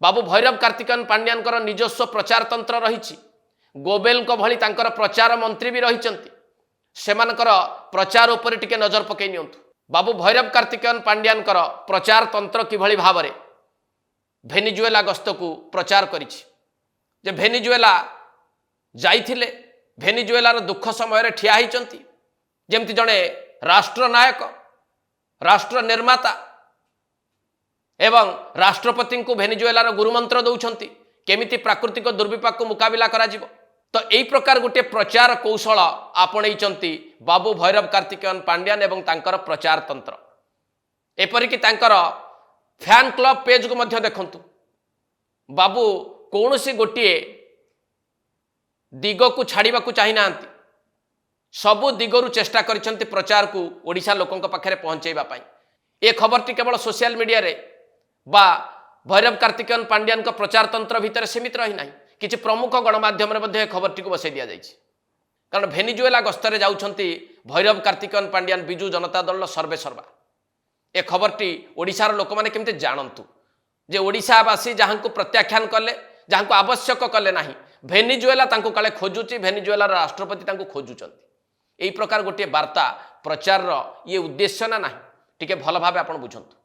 बाबू भैरव कार्तिकेयन पांड्यान निजस्व प्रचार तंत्र रही गोबेल भली तांकर प्रचार मंत्री भी रही सेमानकर प्रचार उपर टिके नजर पकई नियंतु। बाबू भैरव कार्तिकेयन पांड्यान प्रचार तंत्र किभली भाव में भेनिजुएला गस्त को प्रचार करिछि जे भेनिजुएला जाइथिले भेनिजुएलार दुख समय ठिया होइचंती जेमति जड़े राष्ट्र नायक राष्ट्र निर्माता एवं राष्ट्रपति को भेनिजुएलार गुरुमंत्र दौरान केमिति प्राकृतिक दुर्विपाक को मुकाबिला करा जिवो। तो यही प्रकार गोटे प्रचार कौशल आपणई बाबू भैरव कार्तिकेयन पांड्यान एवं तांकर प्रचार तंत्र एपरिकी तांकर फैन क्लब पेज को मध्य देखंतु बाबू कौन सी गोटे दिग को छाड़ा को चाही ना सबु दिगरु चेष्टा करिसेंति प्रचार को ओडिशा लोकंक पाखरे पहुंचेबा पाई। ए खबरटी केवल सोशल मीडिया रे बा भैरव कार्तिकेयन पांड्यान का प्रचार तंत्र भितर सीमित रही ना किसी प्रमुख गणमाध्यम खबरटी को बसई दि जाइए कारण भेनिजुएला गस्तरे जाउछंती भैरव कार्तिकेयन पांड्यान बिजु जनता दल सर्वे सर्वा ए खबरटी ओडिशार लोक माने केमते जानतु जे ओडिशावासी जहां को प्रत्याख्यान कले जहां को आवश्यक कले नाही भेनिजुएला तांको काले खोजुची भेनिजुएलार राष्ट्रपति तांको खोजुचंती एई प्रकार गोटे वार्ता प्रचार ये उद्देश्य ना नाही टिके भल भाबे आपण बुझंतु।